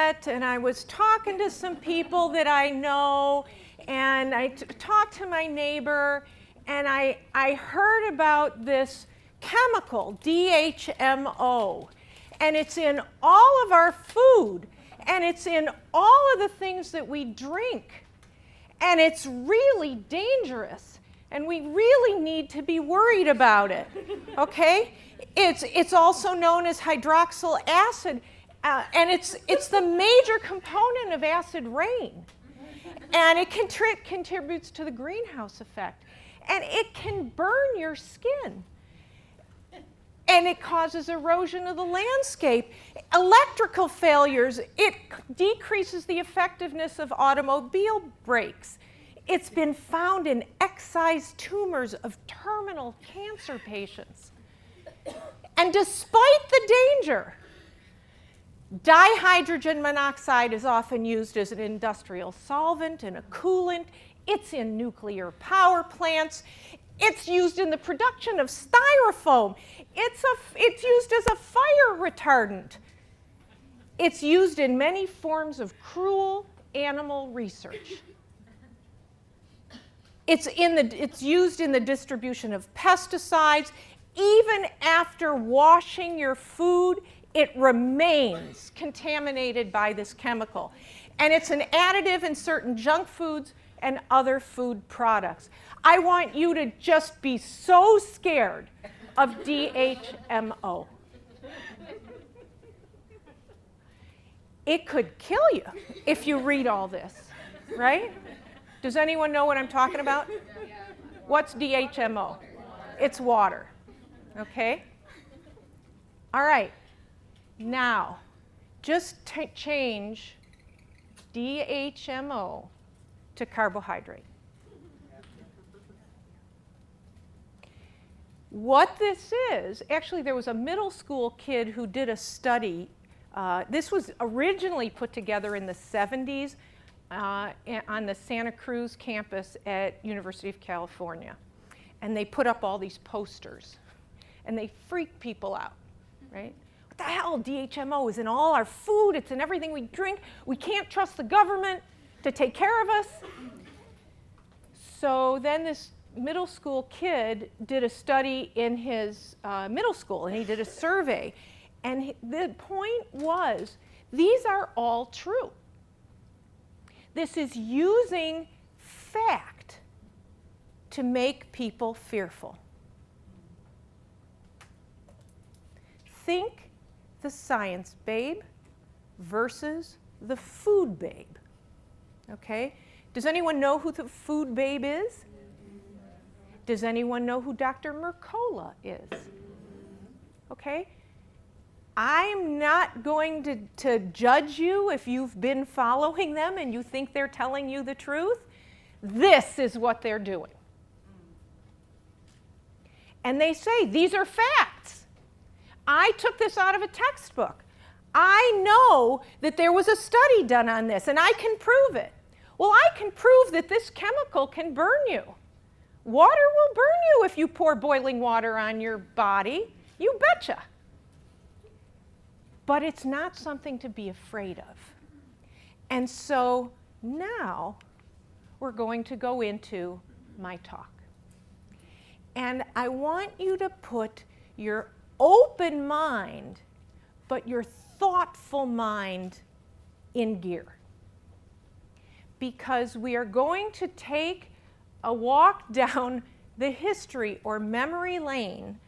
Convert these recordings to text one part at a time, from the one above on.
internet, and I was talking to some people that I know, and I talked to my neighbor, and I heard about this chemical, DHMO, and it's in all of our food, and it's in all of the things that we drink, and it's really dangerous, and we really need to be worried about it, okay? It's also known as hydroxyl acid, and it's the major component of acid rain, and it contributes to the greenhouse effect, and it can burn your skin. And it causes erosion of the landscape. Electrical failures, it decreases the effectiveness of automobile brakes. It's been found in excised tumors of terminal cancer patients. And despite the danger, dihydrogen monoxide is often used as an industrial solvent and a coolant. It's in nuclear power plants. It's used in the production of styrofoam. It's used as a fire retardant. It's used in many forms of cruel animal research. It's used in the distribution of pesticides. Even after washing your food, it remains contaminated by this chemical. And it's an additive in certain junk foods and other food products. I want you to just be so scared of DHMO. It could kill you if you read all this, right? Does anyone know what I'm talking about? What's DHMO? It's water, okay? All right, now just change DHMO to carbohydrate. What this is, actually there was a middle school kid who did a study. This was originally put together in the 70s on the Santa Cruz campus at University of California. And they put up all these posters. And they freak people out, right? What the hell, DHMO is in all our food, it's in everything we drink. We can't trust the government to take care of us. So then this middle school kid did a study in his middle school, and he did a survey. And the point was, these are all true. This is using fact to make people fearful. Think the science babe versus the food babe. Okay? Does anyone know who the food babe is? Does anyone know who Dr. Mercola is? Okay? I'm not going to judge you if you've been following them and you think they're telling you the truth. This is what they're doing. And they say, these are facts. I took this out of a textbook. I know that there was a study done on this, and I can prove it. Well, I can prove that this chemical can burn you. Water will burn you if you pour boiling water on your body. You betcha. But it's not something to be afraid of. And so now we're going to go into my talk. And I want you to put your open mind, but your thoughtful mind in gear. Because we are going to take a walk down the history or memory lane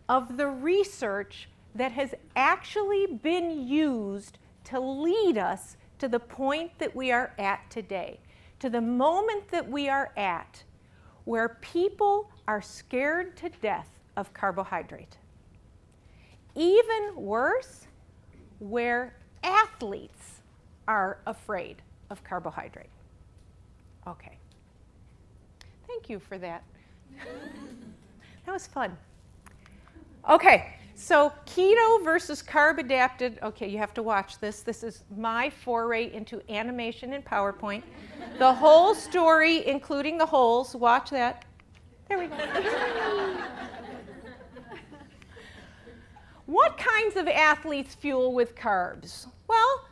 of the research that has actually been used to lead us to the point that we are at today, to the moment that we are at, where people are scared to death of carbohydrate. Even worse, where athletes are afraid of carbohydrate. Okay. Thank you for that. That was fun. Okay, so keto versus carb adapted. Okay, you have to watch this. This is my foray into animation in PowerPoint. The whole story, including the holes. Watch that. There we go. What kinds of athletes fuel with carbs? Well,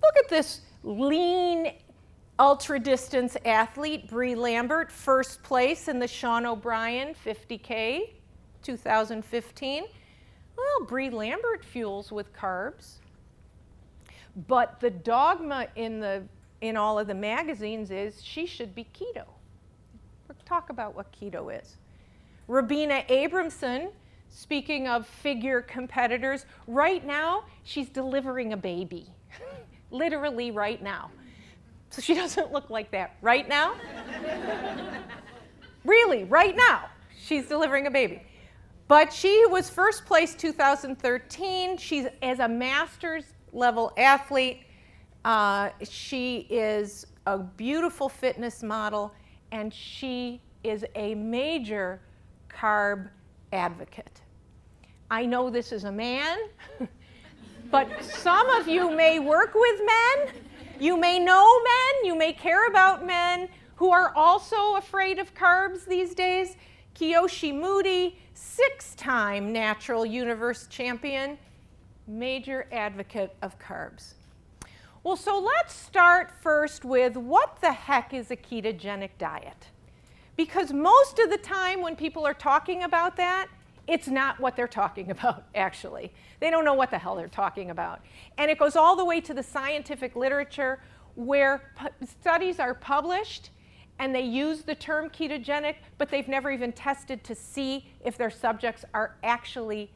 Look at this lean ultra-distance athlete, Bree Lambert, first place in the Sean O'Brien 50K, 2015. Well, Bree Lambert fuels with carbs. But the dogma in all of the magazines is she should be keto. We'll talk about what keto is. Rabina Abramson, speaking of figure competitors, right now she's delivering a baby. Literally right now. So she doesn't look like that right now. Really, right now, she's delivering a baby. But she was first place 2013. She's as a master's level athlete. She is a beautiful fitness model, and she is a major carb advocate. I know this is a man, but some of you may work with men, you may know men, you may care about men who are also afraid of carbs these days. Kiyoshi Moody, 6-time natural universe champion, major advocate of carbs. Well, so let's start first with what the heck is a ketogenic diet? Because most of the time when people are talking about that, it's not what they're talking about, actually. They don't know what the hell they're talking about. And it goes all the way to the scientific literature where studies are published and they use the term ketogenic, but they've never even tested to see if their subjects are actually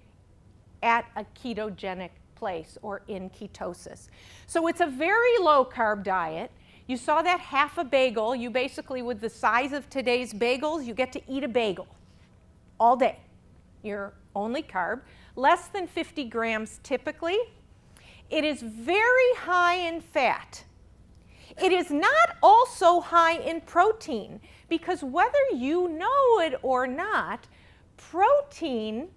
at a ketogenic place or in ketosis. So it's a very low carb diet. You saw that half a bagel. You basically, with the size of today's bagels, you get to eat a bagel all day. Your only carb, less than 50 grams typically. It is very high in fat. It is not also high in protein, because whether you know it or not, protein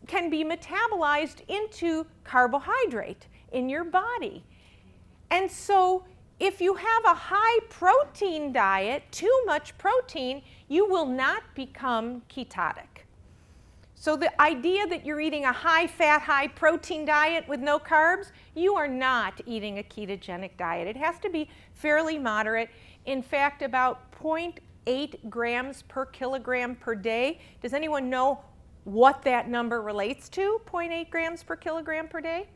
can be metabolized into carbohydrate in your body. And so if you have a high protein diet, too much protein, you will not become ketotic. So the idea that you're eating a high fat, high protein diet with no carbs, you are not eating a ketogenic diet. It has to be fairly moderate. In fact, about 0.8 grams per kilogram per day. Does anyone know what that number relates to, 0.8 grams per kilogram per day?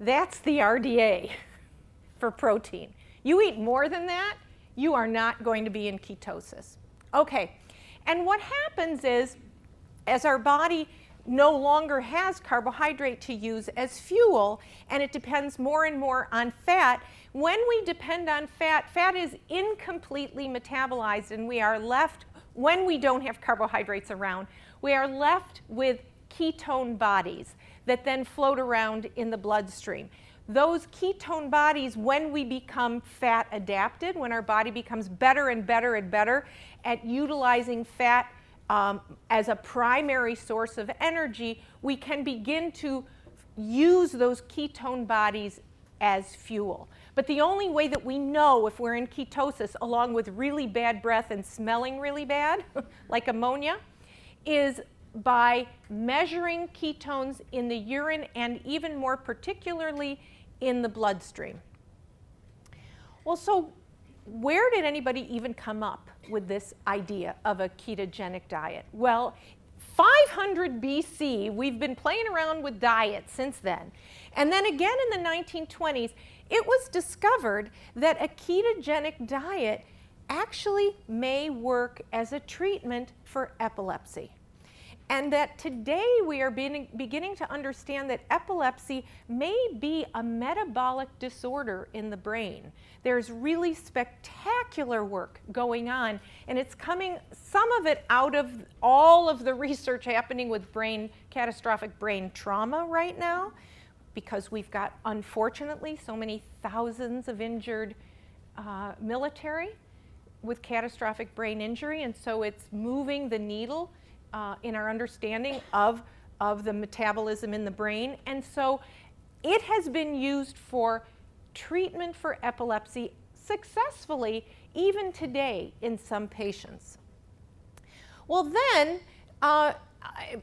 That's the RDA for protein. You eat more than that, you are not going to be in ketosis. Okay, and what happens is, as our body no longer has carbohydrate to use as fuel, and it depends more and more on fat, when we depend on fat, fat is incompletely metabolized, and we are left, when we don't have carbohydrates around, we are left with ketone bodies that then float around in the bloodstream. Those ketone bodies, when we become fat adapted, when our body becomes better and better and better at utilizing fat as a primary source of energy, we can begin to use those ketone bodies as fuel. But the only way that we know if we're in ketosis, along with really bad breath and smelling really bad, like ammonia, is by measuring ketones in the urine and even more particularly in the bloodstream. Well, so where did anybody even come up with this idea of a ketogenic diet? Well, 500 BC, we've been playing around with diets since then. And then again in the 1920s, it was discovered that a ketogenic diet actually may work as a treatment for epilepsy. And that today we are beginning to understand that epilepsy may be a metabolic disorder in the brain. There's really spectacular work going on, and it's coming, some of it out of all of the research happening with catastrophic brain trauma right now, because we've got, unfortunately, so many thousands of injured military with catastrophic brain injury, and so it's moving the needle in our understanding of the metabolism in the brain. And so it has been used for treatment for epilepsy successfully even today in some patients. Well then,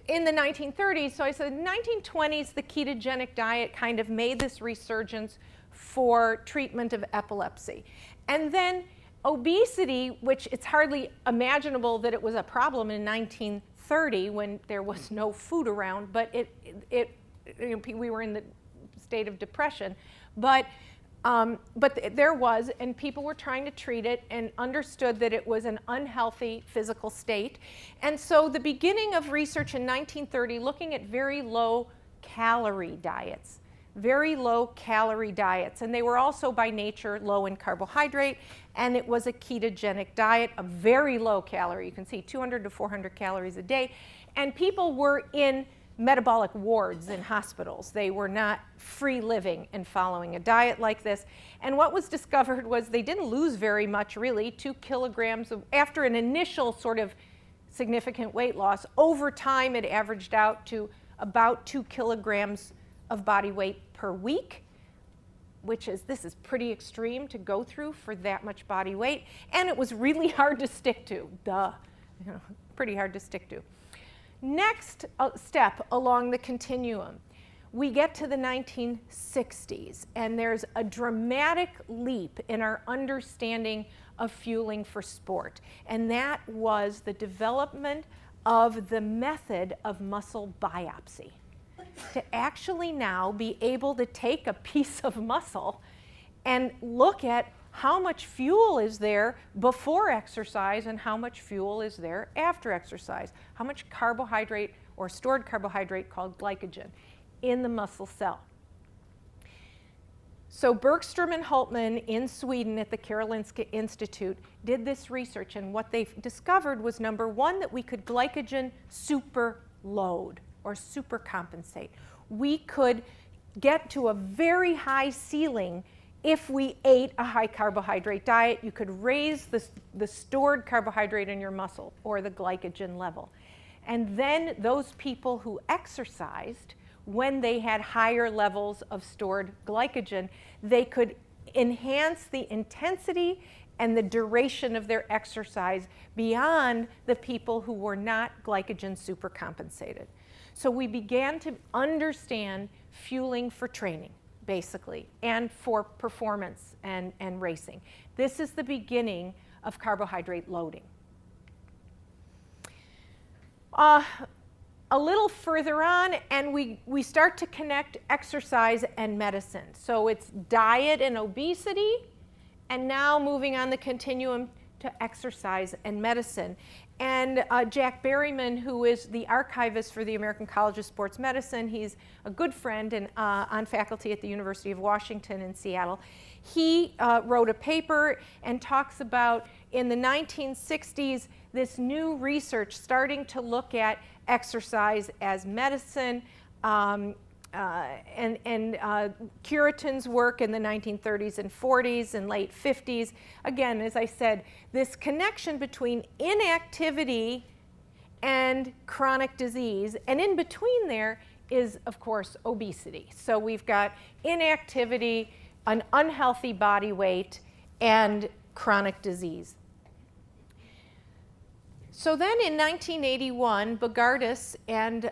in the 1930s, so I said 1920s, the ketogenic diet kind of made this resurgence for treatment of epilepsy. And then obesity, which it's hardly imaginable that it was a problem in 1930 when there was no food around, but we were in the state of depression. But there was, and people were trying to treat it and understood that it was an unhealthy physical state. And so the beginning of research in 1930 looking at very low calorie diets, and they were also by nature low in carbohydrate, and it was a ketogenic diet, a very low calorie. You can see 200 to 400 calories a day, and people were in metabolic wards in hospitals. They were not free living and following a diet like this. And what was discovered was they didn't lose very much, really, 2 kilograms after an initial sort of significant weight loss. Over time, it averaged out to about 2 kilograms of body weight per week, this is pretty extreme to go through for that much body weight. And it was really hard to stick to, pretty hard to stick to. Next step along the continuum, we get to the 1960s, and there's a dramatic leap in our understanding of fueling for sport, and that was the development of the method of muscle biopsy. To actually now be able to take a piece of muscle and look at how much fuel is there before exercise and how much fuel is there after exercise, how much carbohydrate or stored carbohydrate called glycogen in the muscle cell. So Bergstrom and Hultman in Sweden at the Karolinska Institute did this research, and what they discovered was, number one, that we could glycogen superload or supercompensate. We could get to a very high ceiling if we ate a high carbohydrate diet. You could raise the stored carbohydrate in your muscle or the glycogen level. And then those people who exercised, when they had higher levels of stored glycogen, they could enhance the intensity and the duration of their exercise beyond the people who were not glycogen supercompensated. So we began to understand fueling for training, basically, and for performance and racing. This is the beginning of carbohydrate loading. A little further on, and we start to connect exercise and medicine. So it's diet and obesity, and now moving on the continuum to exercise and medicine. And Jack Berryman, who is the archivist for the American College of Sports Medicine, he's a good friend and on faculty at the University of Washington in Seattle. He wrote a paper and talks about, in the 1960s, this new research starting to look at exercise as medicine, and Curitin's work in the 1930s and 40s and late 50s. Again, as I said, this connection between inactivity and chronic disease, and in between there is, of course, obesity. So we've got inactivity, an unhealthy body weight, and chronic disease. So then in 1981, Bogardus and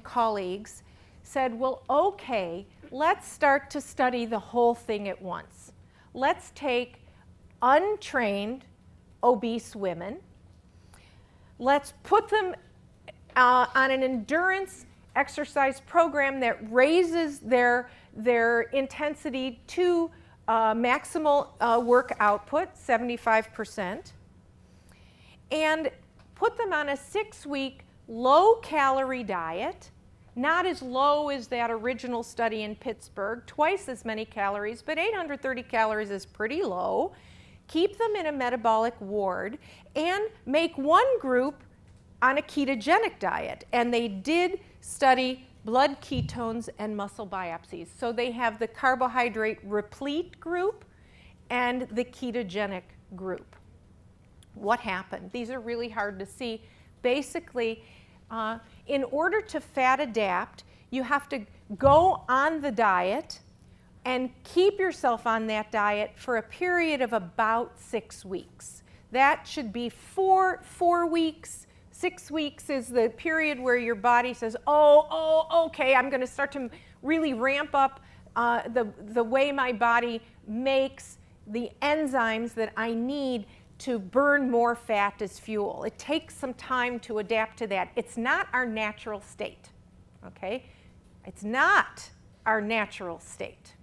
colleagues said, well, okay, let's start to study the whole thing at once. Let's take untrained obese women, let's put them on an endurance exercise program that raises their intensity to maximal work output, 75%, and put them on a 6-week low-calorie diet, not as low as that original study in Pittsburgh, twice as many calories, but 830 calories is pretty low. Keep them in a metabolic ward and make one group on a ketogenic diet. And they did study blood ketones and muscle biopsies. So they have the carbohydrate replete group and the ketogenic group. What happened? These are really hard to see. Basically, in order to fat adapt, you have to go on the diet and keep yourself on that diet for a period of about 6 weeks. That should be 4 weeks. 6 weeks is the period where your body says, oh, okay, I'm going to start to really ramp up the way my body makes the enzymes that I need to burn more fat as fuel. It takes some time to adapt to that. It's not our natural state, okay? It's not our natural state.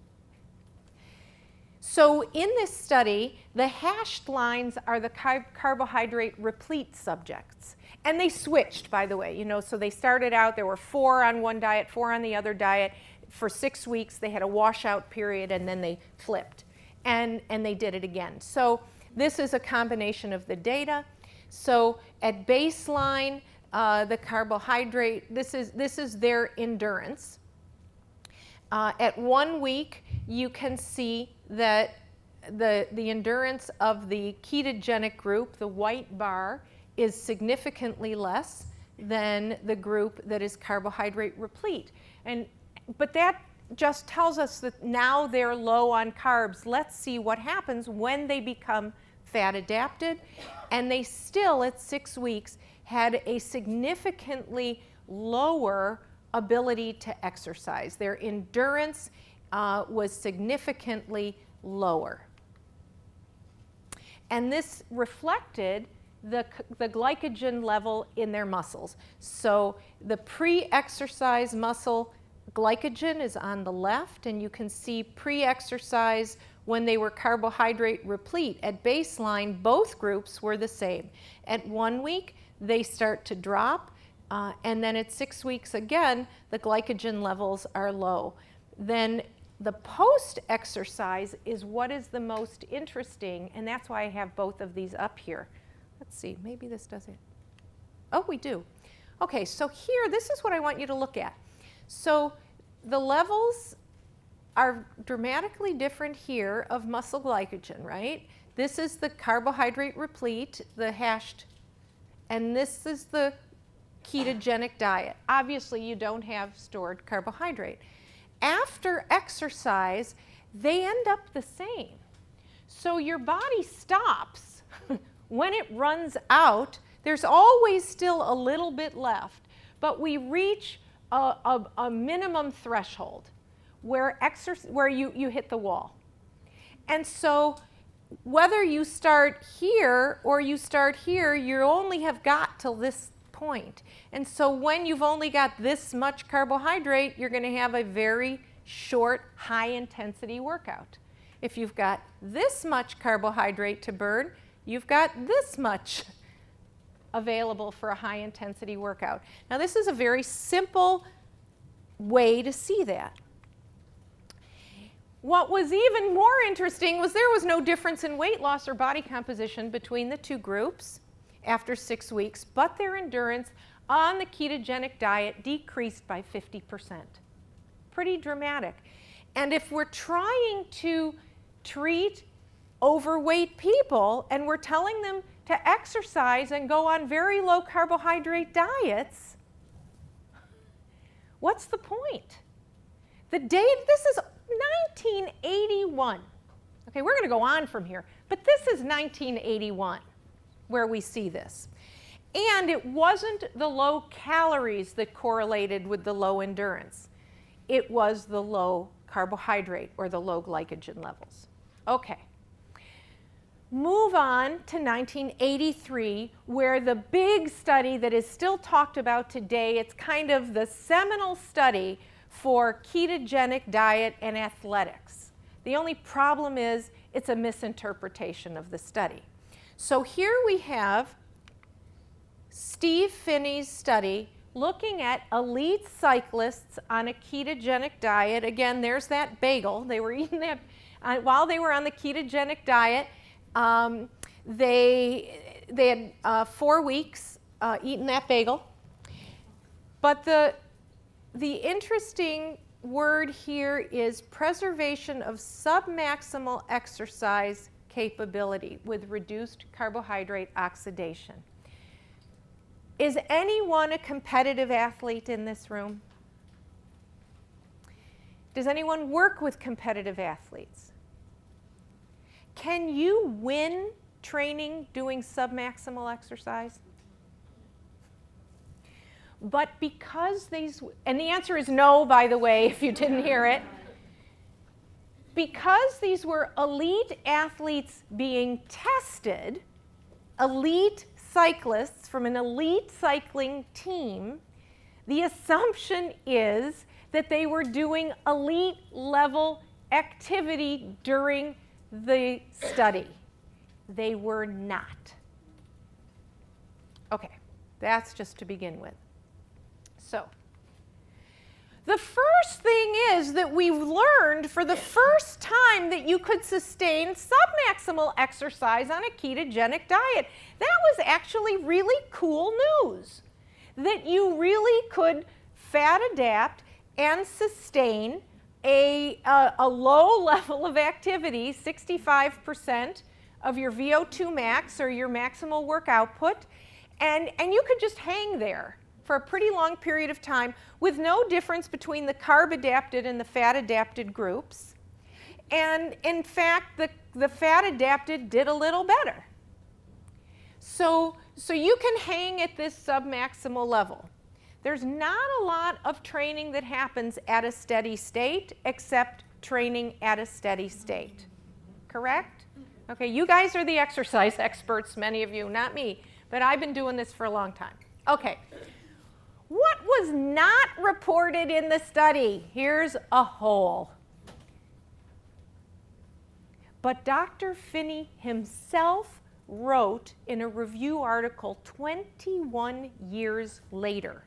So in this study, the hashed lines are the carbohydrate replete subjects. And they switched, by the way, so they started out, there were 4 on one diet, 4 on the other diet. For 6 weeks, they had a washout period, and then they flipped. And they did it again. So this is a combination of the data. So at baseline, the carbohydrate, this is their endurance. At 1 week, you can see that the endurance of the ketogenic group, the white bar, is significantly less than the group that is carbohydrate replete. But that just tells us that now they're low on carbs. Let's see what happens when they become fat adapted. And they still, at 6 weeks, had a significantly lower ability to exercise. Their endurance was significantly lower. And this reflected the glycogen level in their muscles. So the pre-exercise muscle glycogen is on the left, and you can see pre-exercise when they were carbohydrate replete. At baseline, both groups were the same. At 1 week, they start to drop, and then at 6 weeks again, the glycogen levels are low. Then the post-exercise is what is the most interesting, and that's why I have both of these up here. Let's see, maybe this does it. Oh, we do. Okay, so here, this is what I want you to look at. So the levels are dramatically different here of muscle glycogen, right? This is the carbohydrate replete, the hashed, and this is the ketogenic diet. Obviously, you don't have stored carbohydrate. After exercise, they end up the same. So your body stops when it runs out. There's always still a little bit left, but we reach a minimum threshold where you hit the wall. And so whether you start here or you start here, you only have got till this point. And so when you've only got this much carbohydrate, you're going to have a very short, high-intensity workout. If you've got this much carbohydrate to burn, you've got this much available for a high-intensity workout. Now, this is a very simple way to see that. What was even more interesting was there was no difference in weight loss or body composition between the two groups after 6 weeks, but their endurance on the ketogenic diet decreased by 50%. Pretty dramatic. And if we're trying to treat overweight people and we're telling them to exercise and go on very low carbohydrate diets, what's the point? This is 1981. Okay, we're going to go on from here, but this is 1981 where we see this. And it wasn't the low calories that correlated with the low endurance. It was the low carbohydrate or the low glycogen levels. Okay. Move on to 1983, where the big study that is still talked about today, it's kind of the seminal study for ketogenic diet and athletics. The only problem is it's a misinterpretation of the study. So here we have Steve Phinney's study looking at elite cyclists on a ketogenic diet. Again, there's that bagel. They were eating that while they were on the ketogenic diet. They had 4 weeks eating that bagel. But the interesting word here is preservation of submaximal exercise capability with reduced carbohydrate oxidation. Is anyone a competitive athlete in this room? Does anyone work with competitive athletes? Can you win training doing submaximal exercise? But because and the answer is no, by the way, if you didn't hear it, because these were elite athletes being tested, elite cyclists from an elite cycling team, the assumption is that they were doing elite level activity during the study. They were not. Okay, that's just to begin with. So, the first thing is that we've learned for the first time that you could sustain submaximal exercise on a ketogenic diet. That was actually really cool news, that you really could fat adapt and sustain a low level of activity, 65% of your VO2 max or your maximal work output, and you could just hang there for a pretty long period of time with no difference between the carb-adapted and the fat-adapted groups. And in fact, the fat-adapted did a little better. So you can hang at this submaximal level. There's not a lot of training that happens at a steady state except training at a steady state. Correct? Okay, you guys are the exercise experts, many of you, not me, but I've been doing this for a long time. Okay. What was not reported in the study? Here's a hole. But Dr. Phinney himself wrote in a review article 21 years later.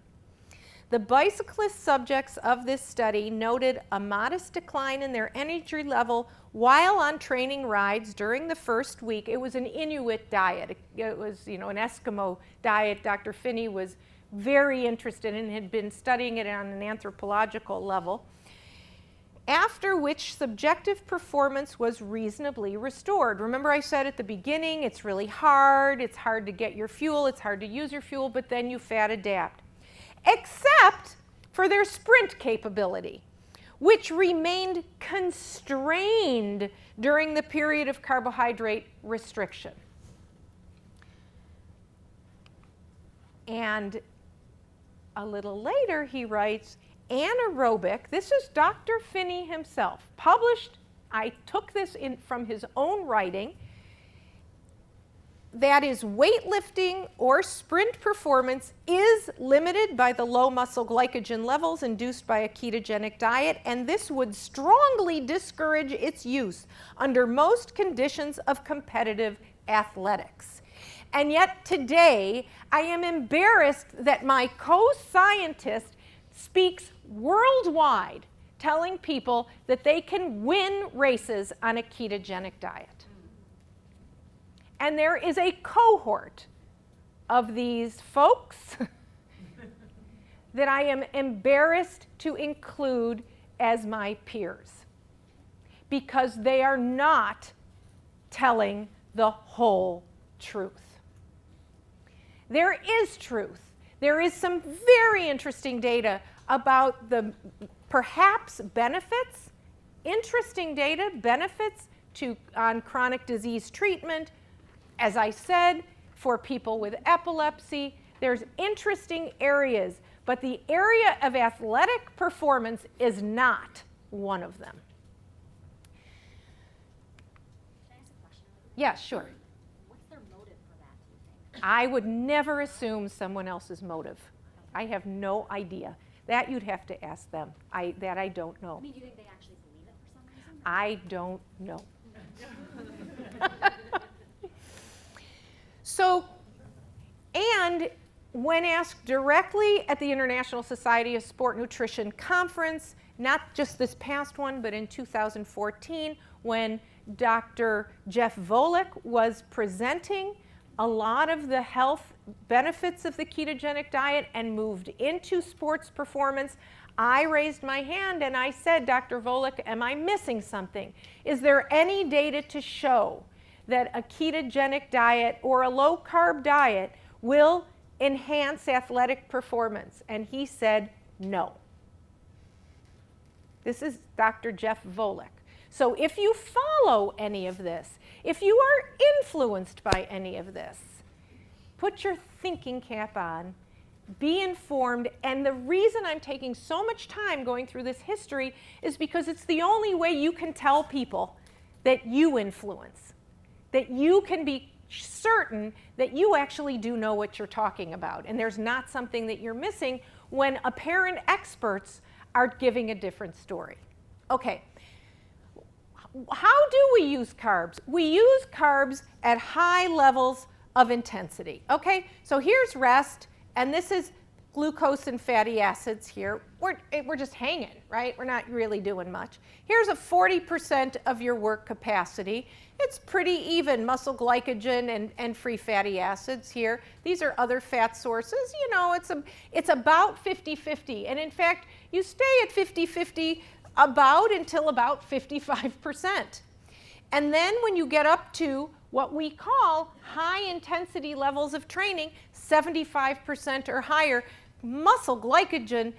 The bicyclist subjects of this study noted a modest decline in their energy level while on training rides during the first week. It was an Inuit diet. It was, an Eskimo diet. Dr. Phinney was very interested and had been studying it on an anthropological level, after which subjective performance was reasonably restored. Remember I said at the beginning, it's really hard, it's hard to get your fuel, it's hard to use your fuel, but then you fat adapt. Except for their sprint capability, which remained constrained during the period of carbohydrate restriction. And a little later, he writes, anaerobic, this is Dr. Phinney himself, published, I took this from his own writing, that is weightlifting or sprint performance is limited by the low muscle glycogen levels induced by a ketogenic diet, and this would strongly discourage its use under most conditions of competitive athletics. And yet today, I am embarrassed that my co-scientist speaks worldwide telling people that they can win races on a ketogenic diet. And there is a cohort of these folks that I am embarrassed to include as my peers because they are not telling the whole truth. There is truth. There is some very interesting data about the perhaps benefits, interesting data, benefits on chronic disease treatment. As I said, for people with epilepsy, there's interesting areas, but the area of athletic performance is not one of them. Can I ask a question? Yeah, sure. What's their motive for that, do you think? I would never assume someone else's motive. I have no idea. That you'd have to ask them. That I don't know. I mean, do you think they actually believe it for some reason? I don't know. So, and when asked directly at the International Society of Sport Nutrition Conference, not just this past one, but in 2014, when Dr. Jeff Volek was presenting a lot of the health benefits of the ketogenic diet and moved into sports performance, I raised my hand and I said, Dr. Volek, am I missing something? Is there any data to show that a ketogenic diet or a low-carb diet will enhance athletic performance? And he said, no. This is Dr. Jeff Volek. So if you follow any of this, if you are influenced by any of this, put your thinking cap on be informed, and the reason I'm taking so much time going through this history is because it's the only way you can tell people that you influence, that you can be certain that you actually do know what you're talking about, and there's not something that you're missing when apparent experts are giving a different story. Okay, how do we use carbs? We use carbs at high levels of intensity. Okay, so here's rest, and this is glucose and fatty acids here. We're just hanging, right? We're not really doing much. Here's a 40% of your work capacity. It's pretty even, muscle glycogen and free fatty acids here. These are other fat sources. You know, it's about 50-50. And in fact, you stay at 50-50 until about 55%. And then when you get up to what we call high intensity levels of training, 75% or higher, muscle glycogen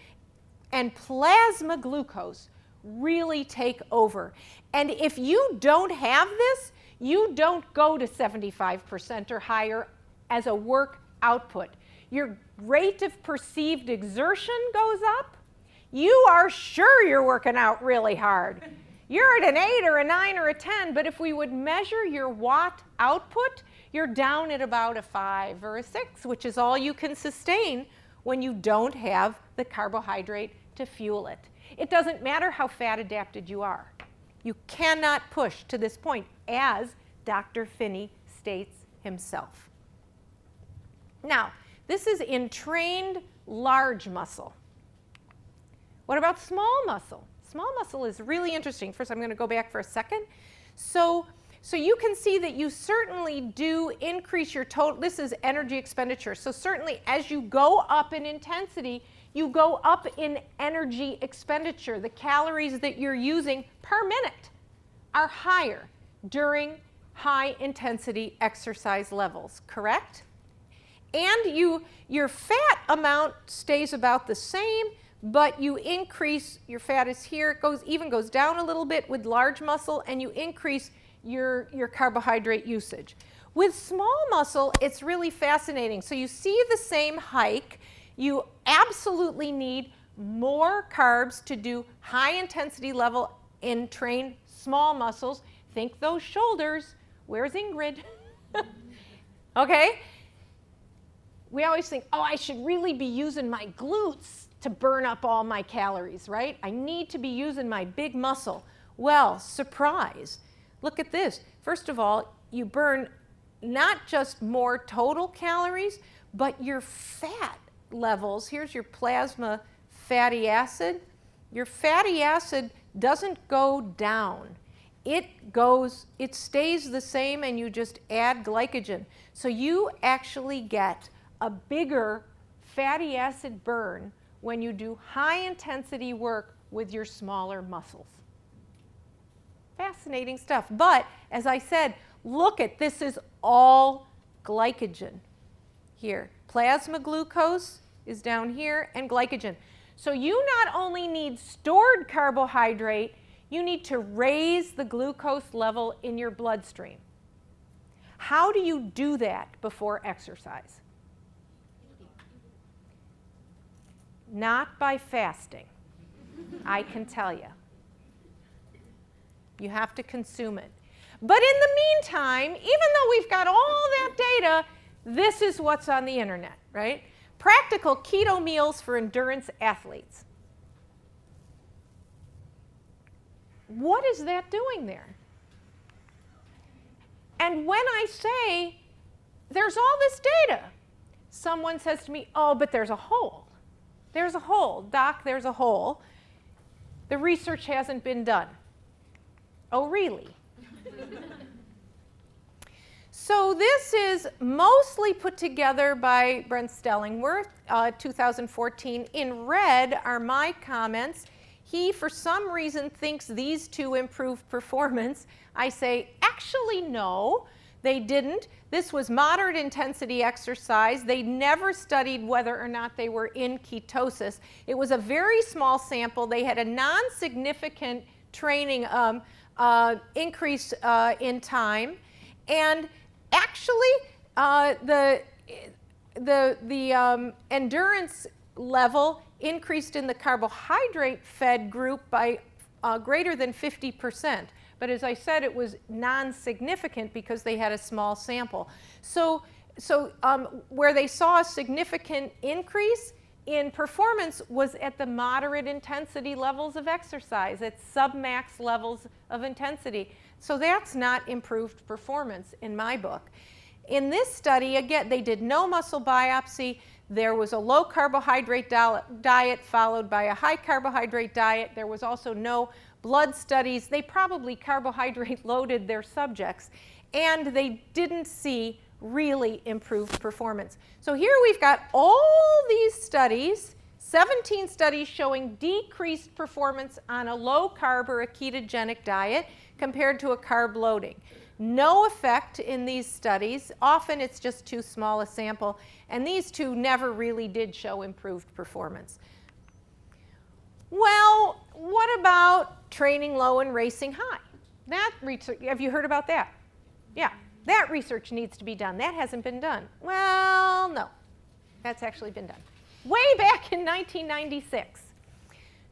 and plasma glucose really take over. And if you don't have this, you don't go to 75% or higher as a work output. Your rate of perceived exertion goes up. You are sure you're working out really hard. You're at an 8 or a 9 or a 10, but if we would measure your watt output, you're down at about a 5 or a 6, which is all you can sustain when you don't have the carbohydrate to fuel it. It doesn't matter how fat adapted you are. You cannot push to this point, as Dr. Phinney states himself. Now, this is in trained large muscle. What about small muscle? Small muscle is really interesting. First, I'm going to go back for a second. So you can see that you certainly do increase your total. This is energy expenditure. So certainly as you go up in intensity, you go up in energy expenditure. The calories that you're using per minute are higher during high intensity exercise levels, correct? And your fat amount stays about the same, but you increase, your fat is here, it even goes down a little bit with large muscle, and you increase your carbohydrate usage. With small muscle, it's really fascinating. So you see the same hike. You absolutely need more carbs to do high intensity level in trained small muscles. Think those shoulders. Where's Ingrid? Okay? We always think, oh, I should really be using my glutes to burn up all my calories, right? I need to be using my big muscle. Well, surprise. Look at this. First of all, you burn not just more total calories, but your fat levels. Here's your plasma fatty acid. Your fatty acid doesn't go down. It stays the same, and you just add glycogen. So you actually get a bigger fatty acid burn when you do high intensity work with your smaller muscles. Fascinating stuff. But as I said, look at this, is all glycogen here. Plasma glucose is down here, and glycogen. So you not only need stored carbohydrate, you need to raise the glucose level in your bloodstream. How do you do that before exercise? Not by fasting, I can tell you. You have to consume it. But in the meantime, even though we've got all that data, this is what's on the internet, right? Practical keto meals for endurance athletes. What is that doing there? And when I say, there's all this data, someone says to me, oh, but there's a hole. There's a hole. Doc, there's a hole. The research hasn't been done. Oh, really? So this is mostly put together by Brent Stellingworth, 2014. In red are my comments. He, for some reason, thinks these two improve performance. I say, actually, no, they didn't. This was moderate intensity exercise. They never studied whether or not they were in ketosis. It was a very small sample. They had a non-significant training increase in time. And actually, the endurance level increased in the carbohydrate-fed group by greater than 50%. But as I said, it was non-significant because they had a small sample. So where they saw a significant increase in performance was at the moderate intensity levels of exercise, at submax levels of intensity. So that's not improved performance in my book. In this study, again, they did no muscle biopsy. There was a low carbohydrate diet followed by a high carbohydrate diet. There was also no blood studies. They probably carbohydrate loaded their subjects, and they didn't see really improved performance. So here we've got all these studies, 17 studies showing decreased performance on a low carb or a ketogenic diet compared to a carb loading. No effect in these studies. Often it's just too small a sample, and these two never really did show improved performance. Well, what about training low and racing high? That research, have you heard about that? Yeah, that research needs to be done. That hasn't been done. Well, no, that's actually been done. Way back in 1996,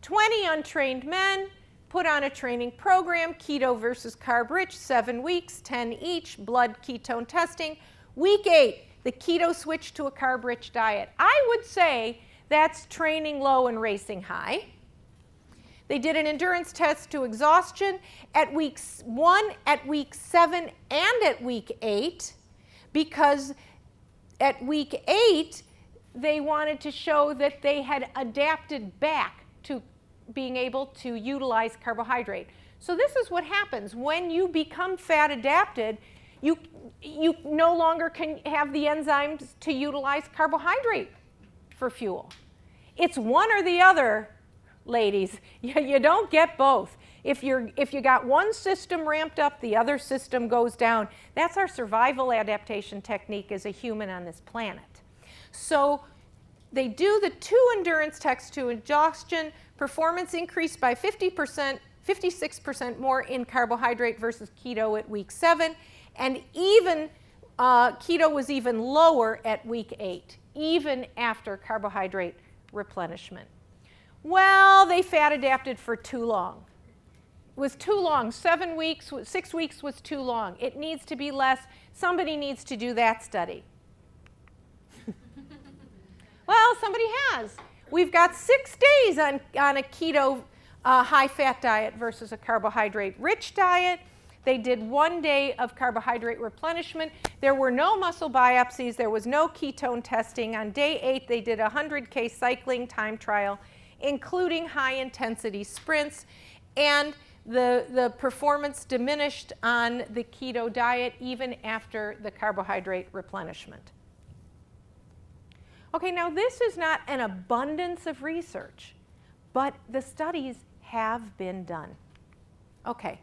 20 untrained men put on a training program, keto versus carb-rich, 7 weeks, 10 each, blood ketone testing. Week 8, the keto switched to a carb-rich diet. I would say that's training low and racing high. They did an endurance test to exhaustion at week 1, at week 7, and at week 8, because at week 8, they wanted to show that they had adapted back to being able to utilize carbohydrate. So this is what happens. When you become fat adapted, you no longer can have the enzymes to utilize carbohydrate for fuel. It's one or the other, ladies. You don't get both. If you got one system ramped up, the other system goes down. That's our survival adaptation technique as a human on this planet. So they do the 2 endurance tests to exhaustion. Performance increased by 50%, 56% more in carbohydrate versus keto at week 7. And even keto was even lower at week 8, even after carbohydrate replenishment. Well, they fat adapted for too long. It was too long. 7 weeks, 6 weeks was too long. It needs to be less. Somebody needs to do that study. Well, somebody has. We've got 6 days on a keto high-fat diet versus a carbohydrate-rich diet. They did 1 day of carbohydrate replenishment. There were no muscle biopsies. There was no ketone testing. On day 8, they did a 100K cycling time trial, including high-intensity sprints. And the performance diminished on the keto diet even after the carbohydrate replenishment. Okay, now this is not an abundance of research, but the studies have been done. Okay,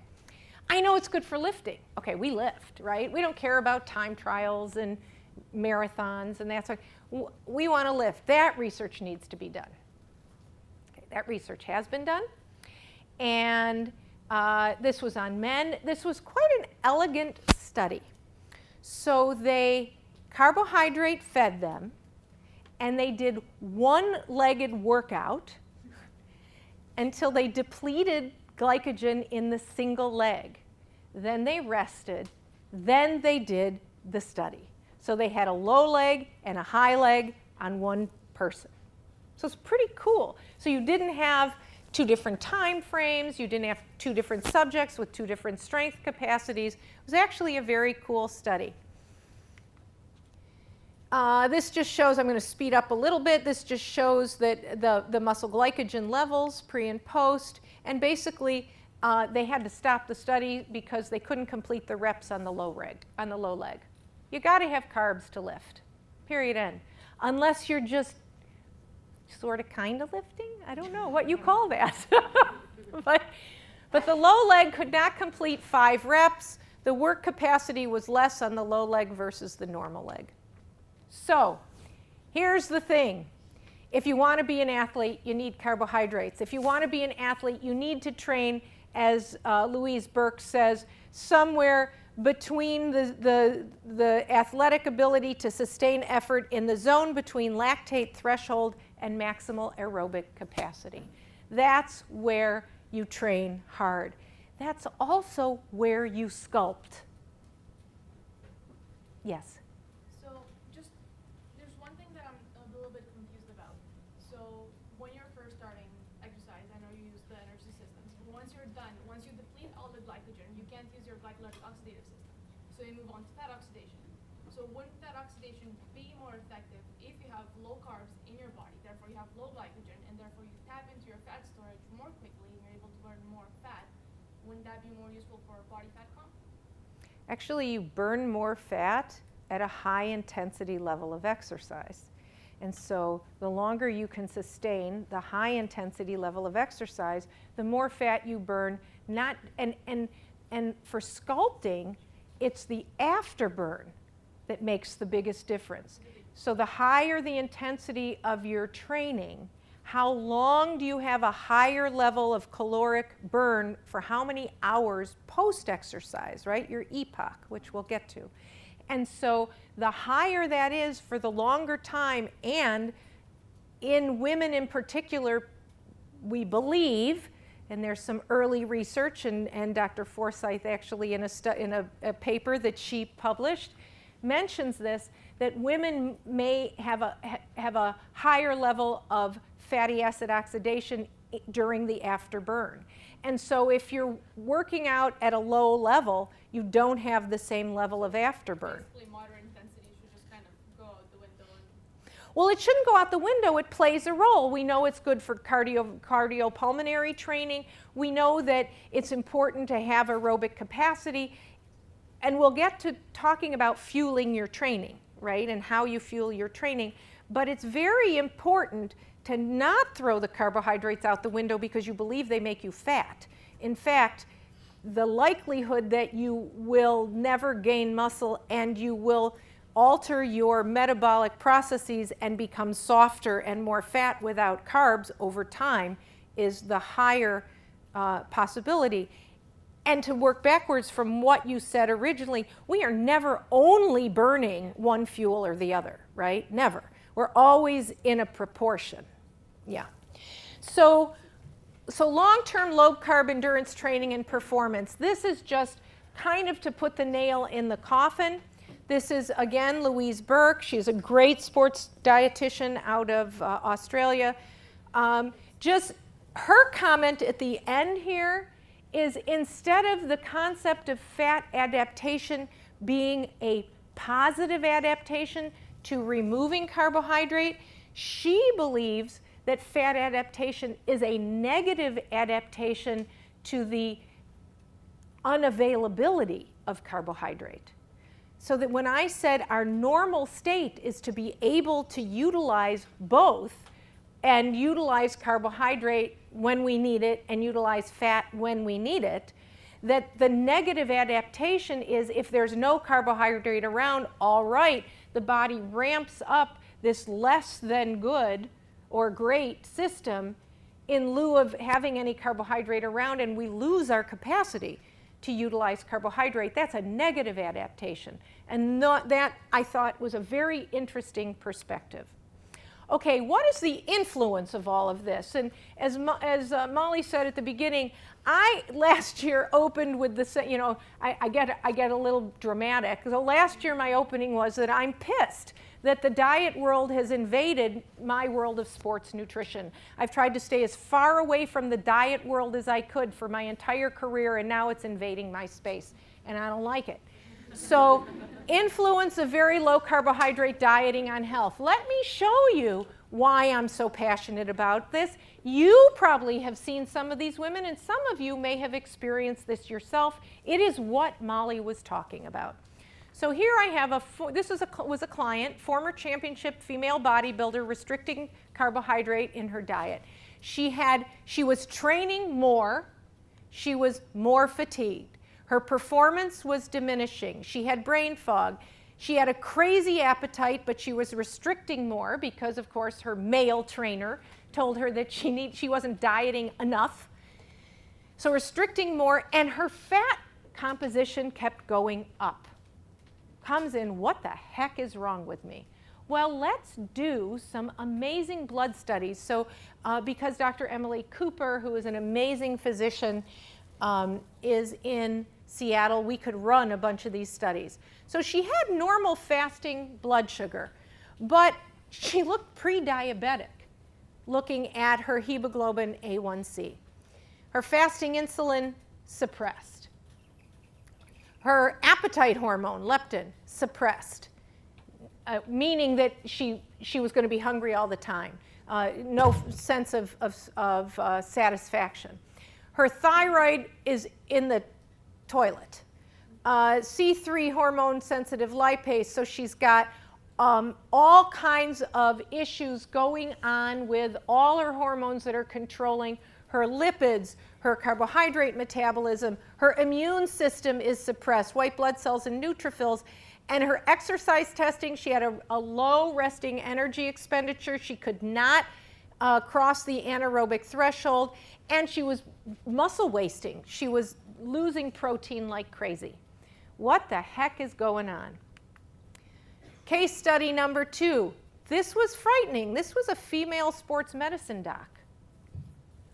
I know it's good for lifting. Okay, we lift, right? We don't care about time trials and marathons and that sort. We want to lift. That research needs to be done. Okay, that research has been done. And this was on men. This was quite an elegant study. So they carbohydrate fed them, and they did one-legged workout until they depleted glycogen in the single leg. Then they rested. Then they did the study. So they had a low leg and a high leg on one person. So it's pretty cool. So you didn't have 2 different time frames. You didn't have 2 different subjects with 2 different strength capacities. It was actually a very cool study. This just shows, I'm going to speed up a little bit, this just shows that the muscle glycogen levels pre and post, and basically they had to stop the study because they couldn't complete the reps on the low leg. You got to have carbs to lift, period, end. Unless you're just sort of kind of lifting, I don't know what you call that. But the low leg could not complete 5 reps. The work capacity was less on the low leg versus the normal leg. So here's the thing. If you want to be an athlete, you need carbohydrates. If you want to be an athlete, you need to train, as Louise Burke says, somewhere between the athletic ability to sustain effort in the zone between lactate threshold and maximal aerobic capacity. That's where you train hard. That's also where you sculpt. Yes? So just, there's one thing that I'm a little bit confused about. So when you're first starting exercise, I know you use the energy systems, but once you're done, once you deplete all the glycogen, you can't use your glycolytic oxidative system. So you move on to fat oxidation. So wouldn't that oxidation be more effective if you have low carbs in your body, therefore you have low glycogen, and therefore you tap into your fat storage more quickly and you're able to burn more fat? Wouldn't that be more useful for body fat comp? Actually, you burn more fat at a high intensity level of exercise. And so the longer you can sustain the high intensity level of exercise, the more fat you burn. And for sculpting, it's the afterburn that makes the biggest difference. So the higher the intensity of your training, how long do you have a higher level of caloric burn for how many hours post-exercise, right? Your epoch, which we'll get to. And so the higher that is for the longer time, and in women in particular, we believe, and there's some early research, and Dr. Forsyth actually in a paper that she published mentions this, that women may have a higher level of fatty acid oxidation during the afterburn. And so if you're working out at a low level, you don't have the same level of afterburn. Basically, moderate intensity should just kind of go out the window. Well, it shouldn't go out the window. It plays a role. We know it's good for cardiopulmonary training. We know that it's important to have aerobic capacity. And we'll get to talking about fueling your training, right, and how you fuel your training. But it's very important to not throw the carbohydrates out the window because you believe they make you fat. In fact, the likelihood that you will never gain muscle and you will alter your metabolic processes and become softer and more fat without carbs over time is the higher possibility. And to work backwards from what you said originally, we are never only burning one fuel or the other, right? Never. We're always in a proportion. Yeah. So long-term low-carb endurance training and performance. This is just kind of to put the nail in the coffin. This is, again, Louise Burke. She's a great sports dietitian out of Australia. Just her comment at the end here is, instead of the concept of fat adaptation being a positive adaptation to removing carbohydrate, she believes that fat adaptation is a negative adaptation to the unavailability of carbohydrate. So that when I said our normal state is to be able to utilize both and utilize carbohydrate when we need it and utilize fat when we need it, that the negative adaptation is if there's no carbohydrate around, all right, the body ramps up this less than good or great system in lieu of having any carbohydrate around, and we lose our capacity to utilize carbohydrate. That's a negative adaptation. And that, I thought, was a very interesting perspective. Okay, what is the influence of all of this? And as Molly said at the beginning, I last year opened with the, you know, I get a little dramatic. So last year my opening was that I'm pissed that the diet world has invaded my world of sports nutrition. I've tried to stay as far away from the diet world as I could for my entire career, and now it's invading my space, and I don't like it. So, influence of very low carbohydrate dieting on health. Let me show you why I'm so passionate about this. You probably have seen some of these women, and some of you may have experienced this yourself. It is what Molly was talking about. So here I have this was a client, former championship female bodybuilder, restricting carbohydrate in her diet. She was training more. She was more fatigued. Her performance was diminishing. She had brain fog. She had a crazy appetite, but she was restricting more because, of course, her male trainer told her that she wasn't dieting enough. So restricting more, and her fat composition kept going up. Comes in, what the heck is wrong with me? Well, let's do some amazing blood studies. So because Dr. Emily Cooper, who is an amazing physician, is in Seattle, we could run a bunch of these studies. So she had normal fasting blood sugar, but she looked pre-diabetic, looking at her hemoglobin A1C. Her fasting insulin, suppressed. Her appetite hormone, leptin, suppressed, meaning that she was going to be hungry all the time. No sense of satisfaction. Her thyroid is in the toilet. C3 hormone sensitive lipase, so she's got all kinds of issues going on with all her hormones that are controlling her lipids, her carbohydrate metabolism, her immune system is suppressed, white blood cells and neutrophils, and her exercise testing, she had a low resting energy expenditure. She could not cross the anaerobic threshold, and she was muscle wasting. She was losing protein like crazy. What the heck is going on? Case study number 2. This was frightening. This was a female sports medicine doc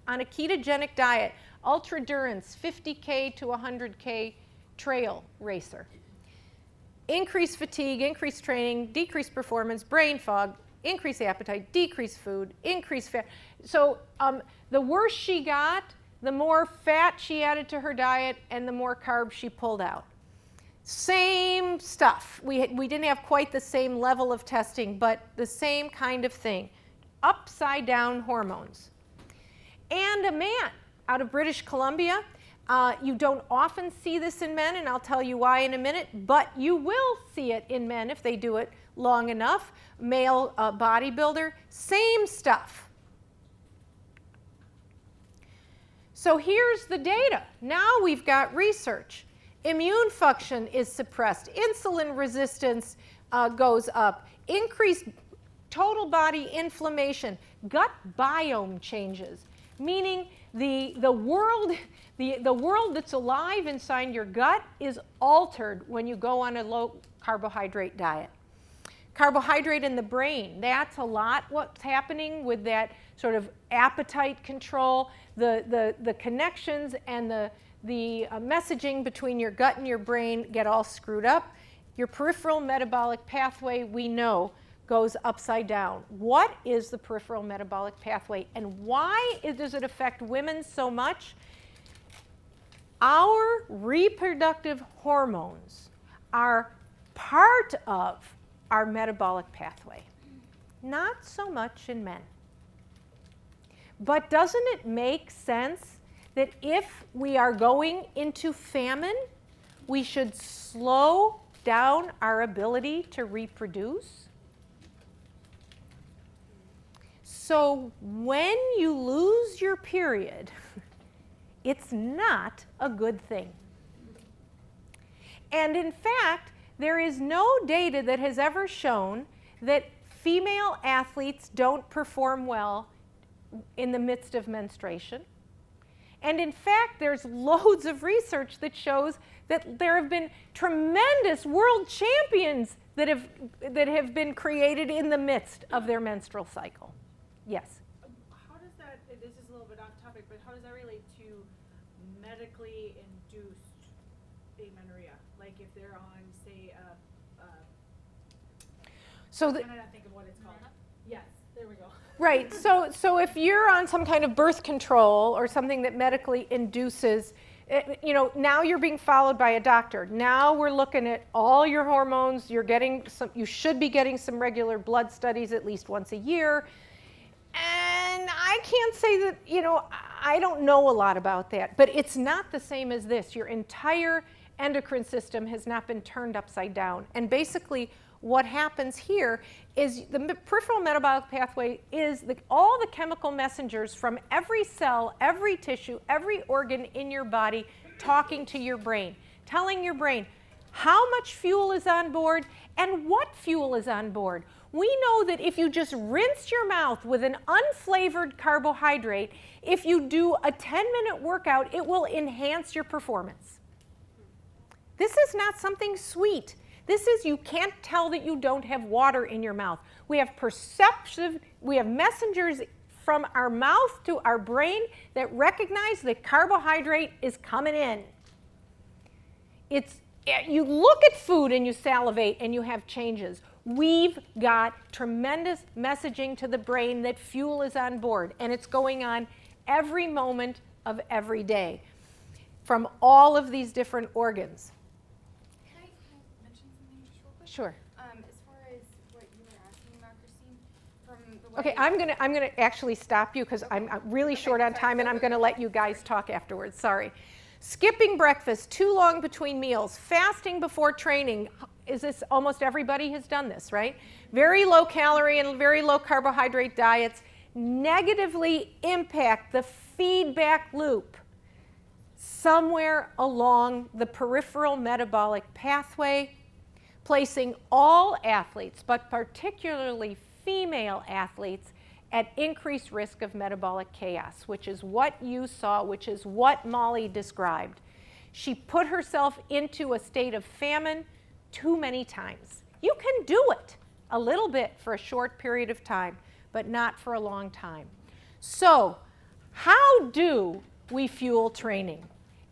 on a ketogenic diet, ultra-durance, 50K to 100K trail racer. Increased fatigue, increased training, decreased performance, brain fog, increased appetite, decreased food, increased fat. So the worse she got, the more fat she added to her diet and the more carbs she pulled out. Same stuff. We didn't have quite the same level of testing, but the same kind of thing. Upside down hormones. And a man out of British Columbia. You don't often see this in men, and I'll tell you why in a minute, but you will see it in men if they do it long enough. Male bodybuilder, same stuff. So here's the data. Now we've got research. Immune function is suppressed. Insulin resistance goes up. Increased total body inflammation. Gut biome changes, meaning the world that's alive inside your gut is altered when you go on a low carbohydrate diet. Carbohydrate in the brain, that's a lot what's happening with that sort of appetite control, the connections and the messaging between your gut and your brain get all screwed up. Your peripheral metabolic pathway, we know, goes upside down. What is the peripheral metabolic pathway and why does it affect women so much? Our reproductive hormones are part of our metabolic pathway. Not so much in men. But doesn't it make sense that if we are going into famine, we should slow down our ability to reproduce? So when you lose your period, it's not a good thing. And in fact, there is no data that has ever shown that female athletes don't perform well in the midst of menstruation. And in fact, there's loads of research that shows that there have been tremendous world champions that have been created in the midst of their menstrual cycle. Yes? How does that, this is a little bit off topic, but how does that relate to medically induced amenorrhea? Like if they're on, say, So I'm trying to think of what it's called. Yes, there we go. right, so if you're on some kind of birth control or something that medically induces, now you're being followed by a doctor. Now we're looking at all your hormones. You should be getting some regular blood studies at least once a year. And I can't say that, I don't know a lot about that, but it's not the same as this. Your entire endocrine system has not been turned upside down. And basically what happens here is the peripheral metabolic pathway is all the chemical messengers from every cell, every tissue, every organ in your body talking to your brain, telling your brain how much fuel is on board and what fuel is on board. We know that if you just rinse your mouth with an unflavored carbohydrate, if you do a 10-minute workout, it will enhance your performance. This is not something sweet. This is, you can't tell that you don't have water in your mouth. We have messengers from our mouth to our brain that recognize that carbohydrate is coming in. You look at food and you salivate and you have changes. We've got tremendous messaging to the brain that fuel is on board, and it's going on every moment of every day from all of these different organs. Can I mention something just real quick? Sure. As far as what you were asking about, Christine, from the way Okay, I'm gonna actually stop you because I'm really short on time, and I'm gonna let you guys talk afterwards. Sorry. Skipping breakfast, too long between meals, fasting before training. Is this, almost everybody has done this, right? Very low calorie and very low carbohydrate diets negatively impact the feedback loop somewhere along the peripheral metabolic pathway, placing all athletes, but particularly female athletes, at increased risk of metabolic chaos, which is what you saw, which is what Molly described. She put herself into a state of famine too many times. You can do it a little bit for a short period of time, but not for a long time. So, how do we fuel training?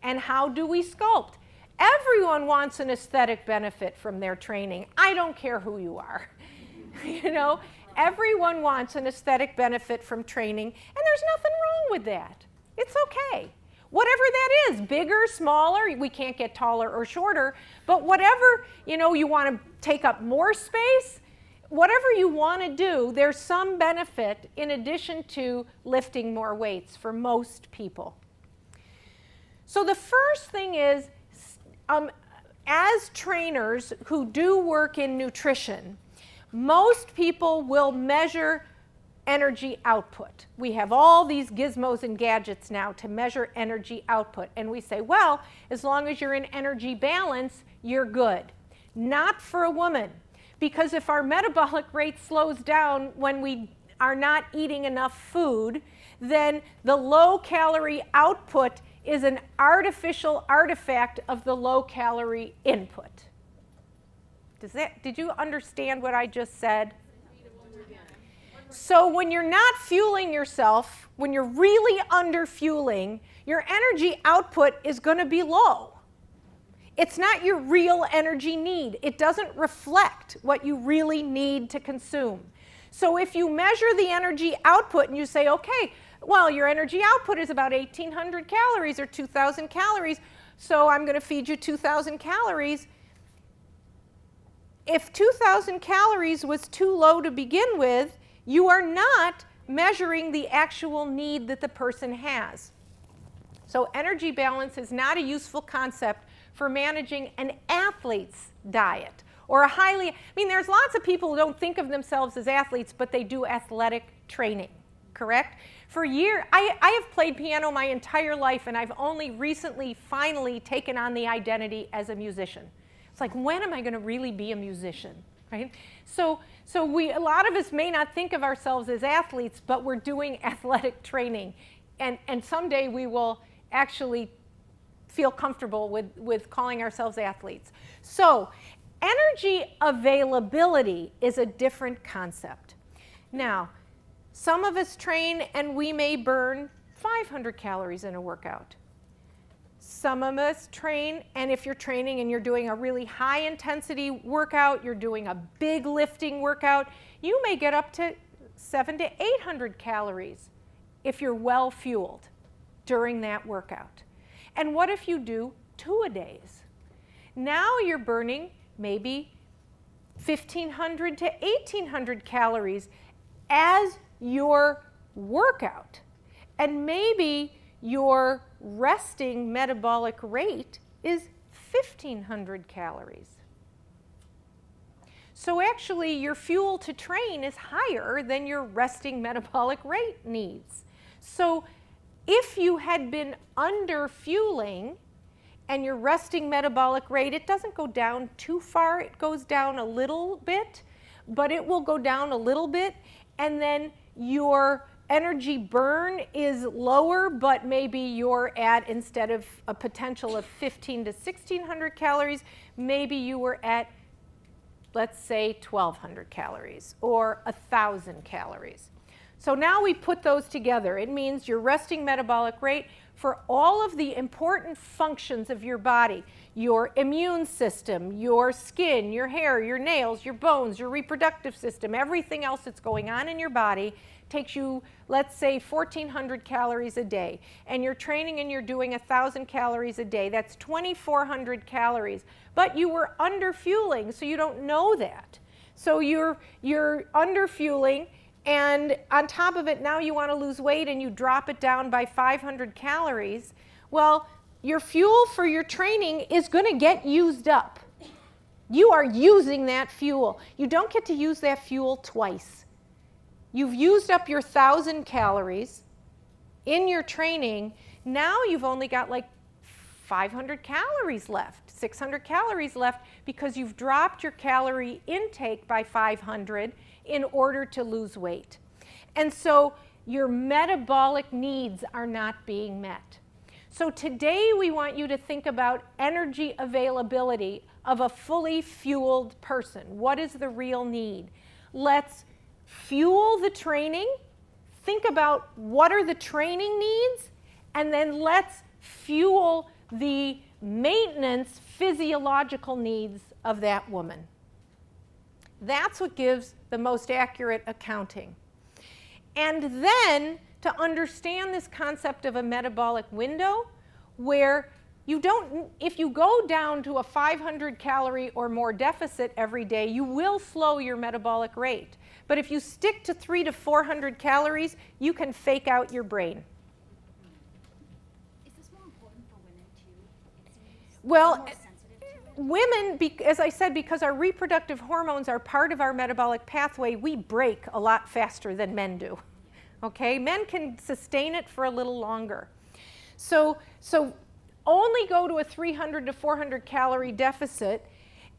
And how do we sculpt? Everyone wants an aesthetic benefit from their training. I don't care who you are. You know, everyone wants an aesthetic benefit from training, and there's nothing wrong with that. It's okay. Whatever that is, bigger, smaller, we can't get taller or shorter, but whatever, you know, you want to take up more space, whatever you want to do, there's some benefit in addition to lifting more weights for most people. So the first thing is, as trainers who do work in nutrition, most people will measure energy output. We have all these gizmos and gadgets now to measure energy output. And we say, well, as long as you're in energy balance, you're good. Not for a woman. Because if our metabolic rate slows down when we are not eating enough food, then the low-calorie output is an artificial artifact of the low-calorie input. Did you understand what I just said? So when you're not fueling yourself, when you're really under-fueling, your energy output is going to be low. It's not your real energy need. It doesn't reflect what you really need to consume. So if you measure the energy output and you say, okay, well, your energy output is about 1,800 calories or 2,000 calories, so I'm going to feed you 2,000 calories. If 2,000 calories was too low to begin with, you are not measuring the actual need that the person has. So energy balance is not a useful concept for managing an athlete's diet or a highly, I mean, there's lots of people who don't think of themselves as athletes, but they do athletic training, correct? For years, I have played piano my entire life, and I've only recently, finally taken on the identity as a musician. It's like, when am I going to really be a musician, right? So a lot of us may not think of ourselves as athletes, but we're doing athletic training. And someday we will actually feel comfortable with calling ourselves athletes. So energy availability is a different concept. Now, some of us train and we may burn 500 calories in a workout. Some of us train, and if you're training and you're doing a really high intensity workout, you're doing a big lifting workout, you may get up to 700 to 800 calories if you're well fueled during that workout. And what if you do 2-a-days? Now you're burning maybe 1,500 to 1,800 calories as your workout. And maybe your resting metabolic rate is 1,500 calories. So actually your fuel to train is higher than your resting metabolic rate needs. So if you had been under fueling and your resting metabolic rate, it doesn't go down too far, it goes down a little bit, but it will go down a little bit, and then your energy burn is lower, but maybe you're at, instead of a potential of 15 to 1600 calories, maybe you were at, let's say, 1200 calories or 1000 calories. So now we put those together. It means your resting metabolic rate for all of the important functions of your body, your immune system, your skin, your hair, your nails, your bones, your reproductive system, everything else that's going on in your body takes you, let's say, 1400 calories a day. And you're training and you're doing 1000 calories a day. That's 2400 calories. But you were under fueling, so you don't know that. So you're under fueling, and on top of it, now you want to lose weight and you drop it down by 500 calories. Well, your fuel for your training is going to get used up. You are using that fuel. You don't get to use that fuel twice. You've used up your 1000 calories in your training. Now you've only got like 500 calories left, 600 calories left, because you've dropped your calorie intake by 500 in order to lose weight. And so your metabolic needs are not being met. So today we want you to think about energy availability of a fully fueled person. What is the real need? Let's fuel the training, think about what are the training needs, and then let's fuel the maintenance physiological needs of that woman. That's what gives the most accurate accounting. And then to understand this concept of a metabolic window, where you don't, if you go down to a 500 calorie or more deficit every day, you will slow your metabolic rate. But if you stick to 300 to 400 calories, you can fake out your brain. Is this more important for women too? It seems Well, more sensitive to it. women, as I said, because our reproductive hormones are part of our metabolic pathway, we break a lot faster than men do. Okay? Men can sustain it for a little longer. So only go to a 300 to 400 calorie deficit,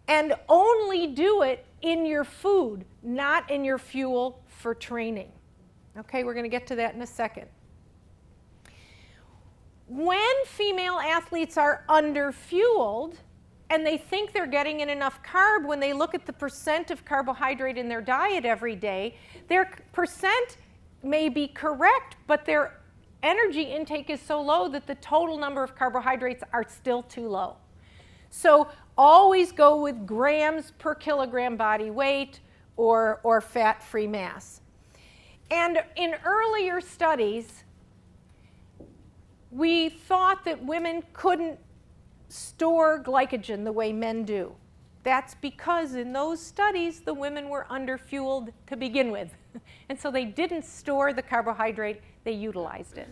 and only do it in your food, not in your fuel for training. Okay, we're going to get to that in a second. When female athletes are underfueled and they think they're getting in enough carb, when they look at the percent of carbohydrate in their diet every day, their percent may be correct, but their energy intake is so low that the total number of carbohydrates are still too low. So always go with grams per kilogram body weight or fat-free mass. And in earlier studies, we thought that women couldn't store glycogen the way men do. That's because in those studies, the women were underfueled to begin with. And so they didn't store the carbohydrate, they utilized it.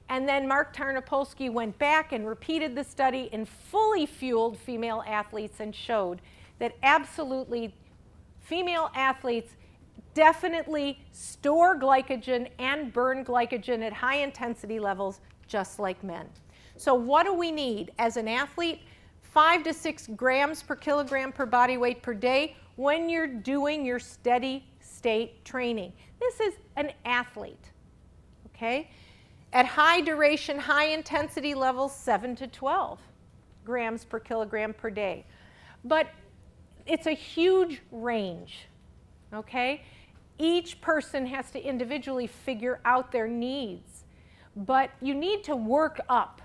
And then Mark Tarnopolsky went back and repeated the study in fully fueled female athletes and showed that absolutely female athletes definitely store glycogen and burn glycogen at high intensity levels just like men. So what do we need as an athlete? 5 to 6 grams per kilogram per body weight per day when you're doing your steady state training. This is an athlete, okay? At high duration, high intensity levels, 7 to 12 grams per kilogram per day. But it's a huge range, okay? Each person has to individually figure out their needs. But you need to work up.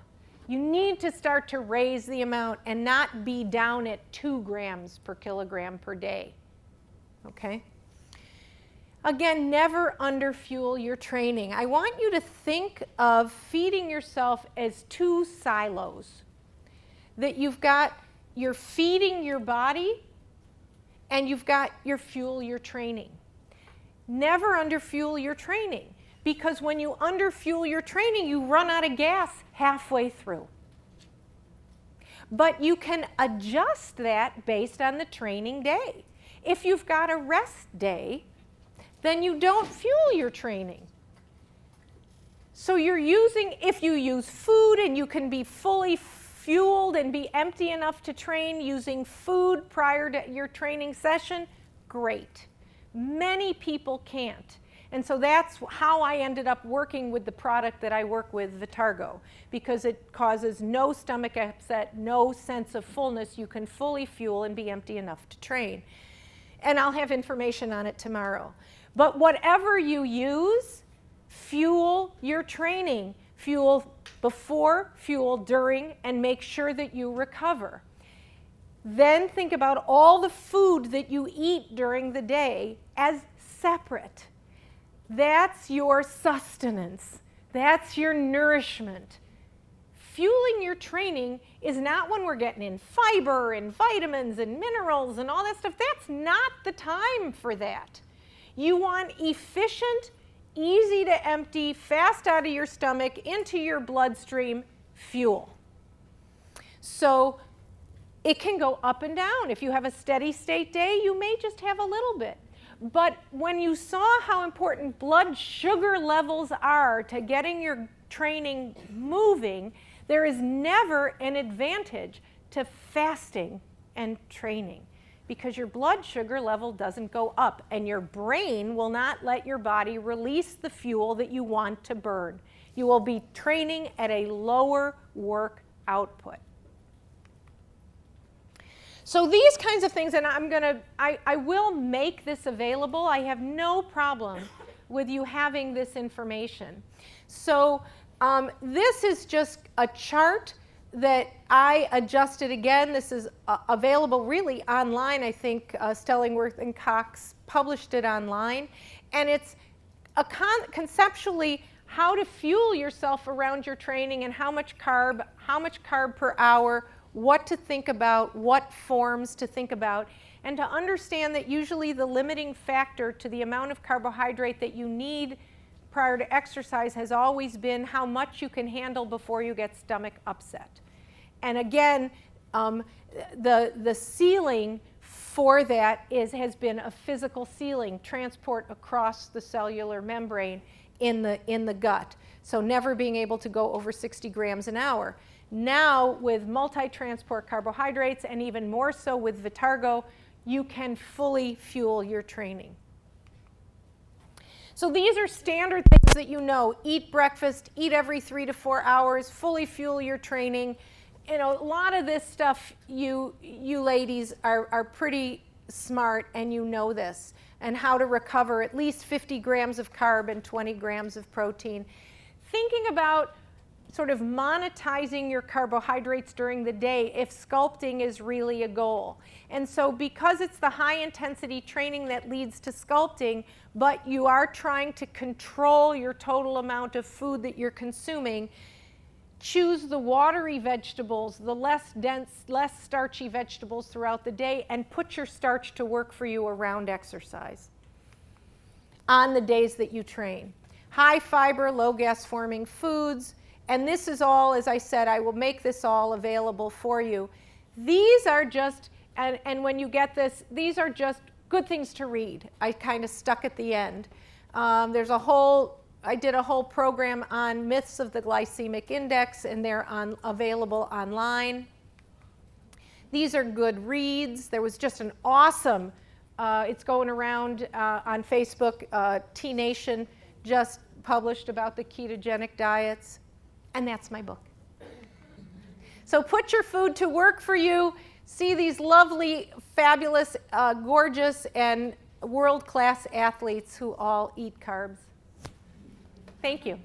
You need to start to raise the amount and not be down at 2 grams per kilogram per day, okay? Again, never underfuel your training. I want you to think of feeding yourself as 2 silos. That you're feeding your body and you've got your fuel, your training. Never underfuel your training, because when you underfuel your training, you run out of gas halfway through. But you can adjust that based on the training day. If you've got a rest day, then you don't fuel your training. So if you use food and you can be fully fueled and be empty enough to train using food prior to your training session, great. Many people can't. And so that's how I ended up working with the product that I work with, Vitargo, because it causes no stomach upset, no sense of fullness. You can fully fuel and be empty enough to train. And I'll have information on it tomorrow. But whatever you use, fuel your training. Fuel before, fuel during, and make sure that you recover. Then think about all the food that you eat during the day as separate. That's your sustenance. That's your nourishment. Fueling your training is not when we're getting in fiber and vitamins and minerals and all that stuff. That's not the time for that. You want efficient, easy to empty, fast out of your stomach, into your bloodstream fuel. So it can go up and down. If you have a steady state day, you may just have a little bit. But when you saw how important blood sugar levels are to getting your training moving, there is never an advantage to fasting and training because your blood sugar level doesn't go up and your brain will not let your body release the fuel that you want to burn. You will be training at a lower work output. So these kinds of things, and I will make this available. I have no problem with you having this information. So this is just a chart that I adjusted again. This is available really online. I think Stellingworth and Cox published it online. And it's conceptually how to fuel yourself around your training and how much carb per hour, what to think about, what forms to think about, and to understand that usually the limiting factor to the amount of carbohydrate that you need prior to exercise has always been how much you can handle before you get stomach upset. And again, the ceiling for that has been a physical ceiling, transport across the cellular membrane in the gut. So never being able to go over 60 grams an hour. Now, with multi-transport carbohydrates, and even more so with Vitargo, you can fully fuel your training. So these are standard things that you know. Eat breakfast, eat every 3 to 4 hours, fully fuel your training. You know, a lot of this stuff, you ladies are pretty smart and you know this, and how to recover at least 50 grams of carb and 20 grams of protein. Thinking about sort of monetizing your carbohydrates during the day if sculpting is really a goal. And so because it's the high intensity training that leads to sculpting, but you are trying to control your total amount of food that you're consuming, choose the watery vegetables, the less dense, less starchy vegetables throughout the day, and put your starch to work for you around exercise on the days that you train. High fiber, low gas forming foods. And this is all, as I said, I will make this all available for you. These are just, and when you get this, these are just good things to read. I kind of stuck at the end. I did a whole program on myths of the glycemic index, and they're available online. These are good reads. There was just an awesome, it's going around on Facebook, T-Nation just published about the ketogenic diets. And that's my book. So put your food to work for you. See these lovely, fabulous, gorgeous, and world-class athletes who all eat carbs. Thank you.